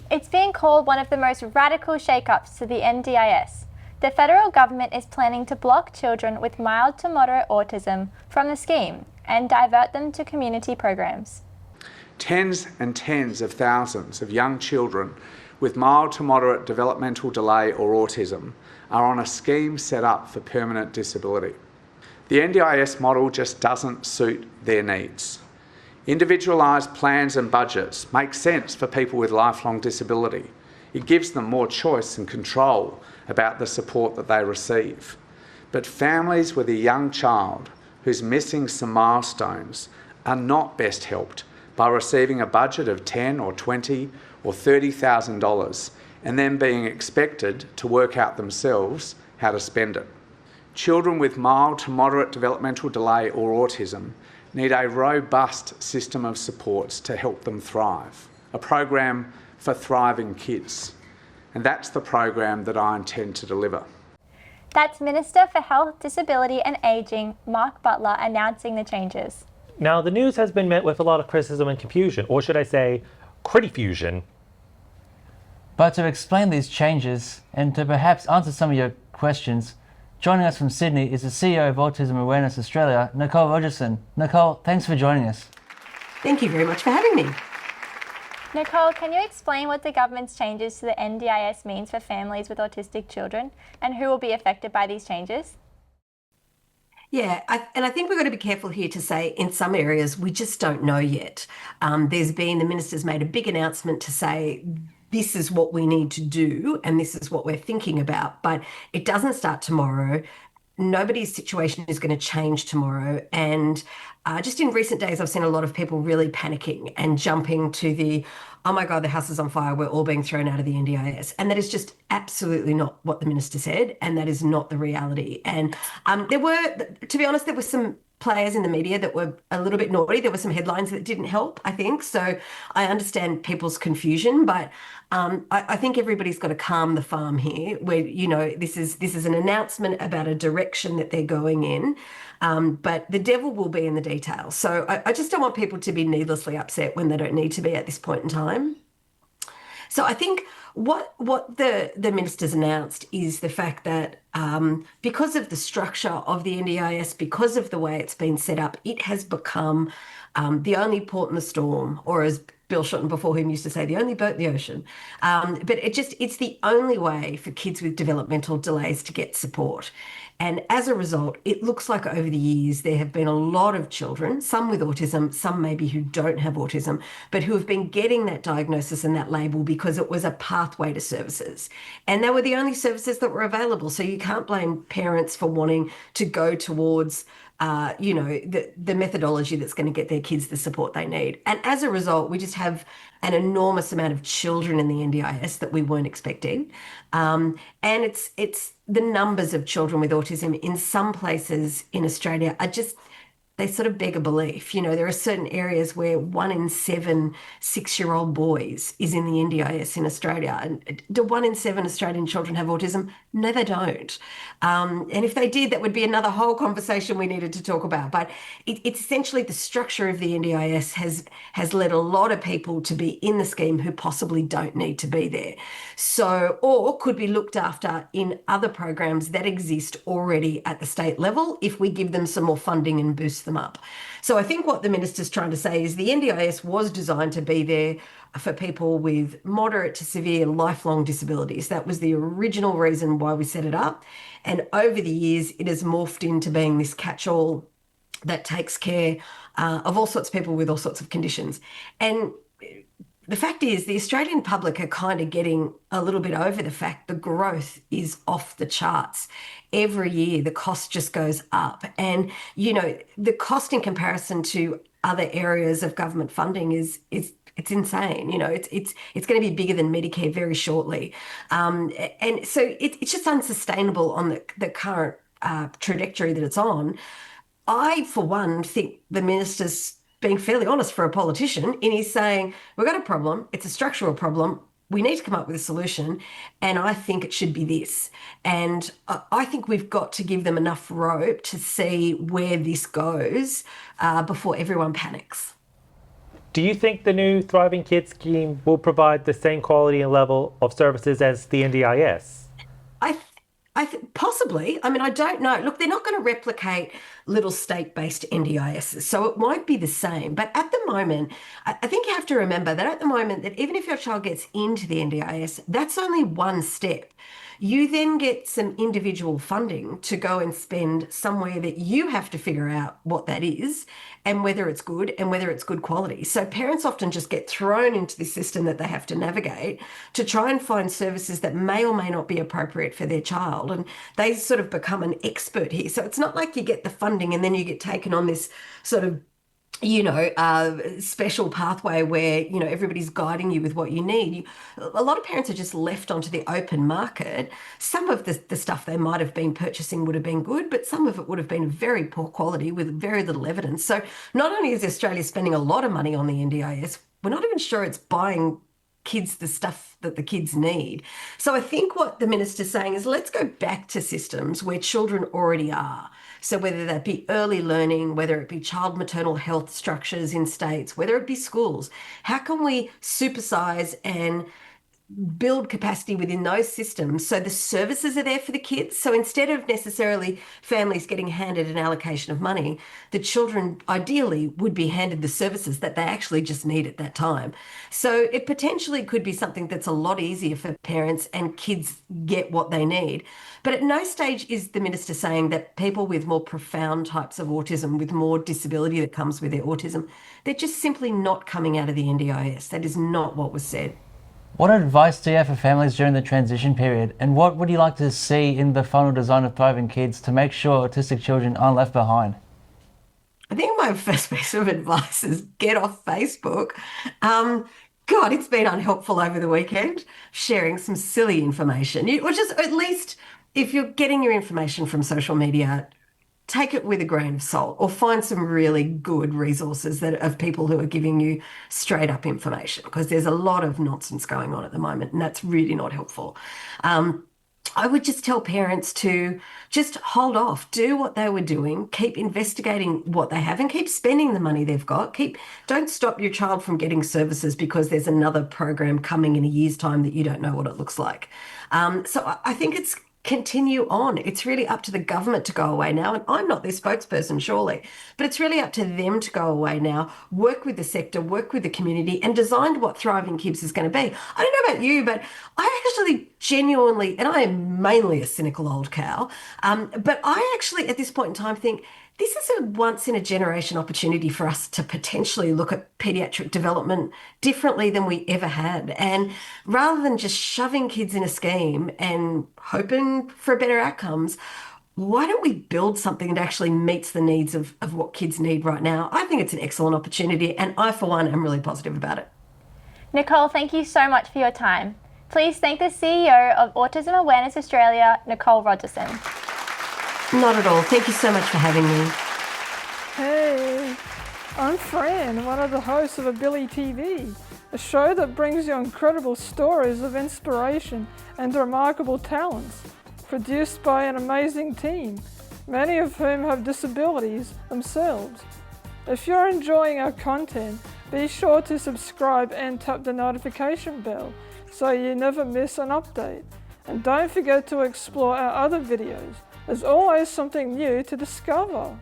It's being called one of the most radical shake-ups to the NDIS. The federal government is planning to block children with mild to moderate autism from the scheme and divert them to community programs. Tens and tens of thousands of young children with mild to moderate developmental delay or autism are on a scheme set up for permanent disability. The NDIS model just doesn't suit their needs. Individualised plans and budgets make sense for people with lifelong disability. It gives them more choice and control about the support that they receive. But families with a young child who's missing some milestones are not best helped by receiving a budget of $10,000 or $20,000 or $30,000 and then being expected to work out themselves how to spend it. Children with mild to moderate developmental delay or autism need a robust system of supports to help them thrive, a program for thriving kids. And that's the program that I intend to deliver. That's Minister for Health, Disability and Ageing, Mark Butler, announcing the changes. Now, the news has been met with a lot of criticism and confusion, or should I say, critifusion. But to explain these changes and to perhaps answer some of your questions, joining us from Sydney is the CEO of Autism Awareness Australia, Nicole Rogerson. Nicole, thanks for joining us. Thank you very much for having me. Nicole, can you explain what the government's changes to the NDIS means for families with autistic children and who will be affected by these changes? Yeah, I think we've got to be careful here to say in some areas we just don't know yet. The minister's made a big announcement to say this is what we need to do and this is what we're thinking about, but it doesn't start tomorrow. Nobody's situation is going to change tomorrow. And just in recent days, I've seen a lot of people really panicking and jumping to the, oh my God, the house is on fire, we're all being thrown out of the NDIS. And that is just absolutely not what the minister said. And that is not the reality. And to be honest, there were some players in the media that were a little bit naughty. There were some headlines that didn't help, I think. So I understand people's confusion, but I think everybody's got to calm the farm here where, this is an announcement about a direction that they're going in. But the devil will be in the details. So I just don't want people to be needlessly upset when they don't need to be at this point in time. So I think what the minister's announced is the fact that because of the structure of the NDIS, because of the way it's been set up, it has become the only port in the storm, or as Bill Shorten before him used to say, the only boat in the ocean. But it's the only way for kids with developmental delays to get support. And as a result, it looks like over the years, there have been a lot of children, some with autism, some maybe who don't have autism, but who have been getting that diagnosis and that label because it was a pathway to services. And they were the only services that were available. So you can't blame parents for wanting to go towards the methodology that's going to get their kids the support they need. And as a result, we just have an enormous amount of children in the NDIS that we weren't expecting. And it's the numbers of children with autism in some places in Australia are just, they sort of beg a belief. There are certain areas where 1 in 7 6-year-old boys is in the NDIS in Australia. And do 1 in 7 Australian children have autism? No, they don't. And if they did, that would be another whole conversation we needed to talk about. But it's essentially the structure of the NDIS has led a lot of people to be in the scheme who possibly don't need to be there. So, or could be looked after in other programs that exist already at the state level if we give them some more funding and boost them up. So I think what the minister's trying to say is the NDIS was designed to be there for people with moderate to severe lifelong disabilities. That was the original reason why we set it up. And over the years, it has morphed into being this catch-all that takes care of all sorts of people with all sorts of conditions. And the fact is, the Australian public are kind of getting a little bit over the fact the growth is off the charts. Every year, the cost just goes up. And, the cost in comparison to other areas of government funding is it's insane. It's going to be bigger than Medicare very shortly. And so it's just unsustainable on the current trajectory that it's on. I, for one, think the minister's being fairly honest for a politician in his saying, we've got a problem, it's a structural problem, we need to come up with a solution, and I think it should be this. And I think we've got to give them enough rope to see where this goes before everyone panics. Do you think the new Thriving Kids scheme will provide the same quality and level of services as the NDIS? Possibly. I mean, I don't know. Look, they're not going to replicate little state-based NDISs, so it won't be the same. But at the moment, I think you have to remember that at the moment, that even if your child gets into the NDIS, that's only one step. You then get some individual funding to go and spend somewhere that you have to figure out what that is and whether it's good and whether it's good quality. So parents often just get thrown into this system that they have to navigate to try and find services that may or may not be appropriate for their child. And they sort of become an expert here. So it's not like you get the funding and then you get taken on this sort of special pathway where, everybody's guiding you with what you need. A lot of parents are just left onto the open market. Some of the stuff they might have been purchasing would have been good, but some of it would have been very poor quality with very little evidence. So not only is Australia spending a lot of money on the NDIS, we're not even sure it's buying kids the stuff that the kids need. So I think what the minister's saying is, let's go back to systems where children already are. So whether that be early learning, whether it be child maternal health structures in states, whether it be schools, how can we supersize and build capacity within those systems so the services are there for the kids? So instead of necessarily families getting handed an allocation of money, the children ideally would be handed the services that they actually just need at that time. So it potentially could be something that's a lot easier for parents and kids get what they need. But at no stage is the minister saying that people with more profound types of autism, with more disability that comes with their autism, they're just simply not coming out of the NDIS. That is not what was said. What advice do you have for families during the transition period? And what would you like to see in the final design of Thriving Kids to make sure autistic children aren't left behind? I think my first piece of advice is get off Facebook. God, it's been unhelpful over the weekend, sharing some silly information. Or just at least if you're getting your information from social media, take it with a grain of salt, or find some really good resources of people who are giving you straight up information, because there's a lot of nonsense going on at the moment, and that's really not helpful. I would just tell parents to just hold off, do what they were doing, keep investigating what they have and keep spending the money they've got. Don't stop your child from getting services because there's another program coming in a year's time that you don't know what it looks like. So I think it's continue on. It's really up to the government to go away now. And I'm not their spokesperson, surely, but it's really up to them to go away now, work with the sector, work with the community, and design what Thriving Kids is going to be. I don't know about you, but I actually genuinely, and I am mainly a cynical old cow, but I actually at this point in time think this is a once in a generation opportunity for us to potentially look at paediatric development differently than we ever had. And rather than just shoving kids in a scheme and hoping for better outcomes, why don't we build something that actually meets the needs of what kids need right now? I think it's an excellent opportunity, and I, for one, am really positive about it. Nicole, thank you so much for your time. Please thank the CEO of Autism Awareness Australia, Nicole Rogerson. Not at all. Thank you so much for having me. Hey, I'm Fran, one of the hosts of AbiliTV, a show that brings you incredible stories of inspiration and remarkable talents, produced by an amazing team, many of whom have disabilities themselves. If you're enjoying our content, be sure to subscribe and tap the notification bell so you never miss an update. And don't forget to explore our other videos. There's always something new to discover.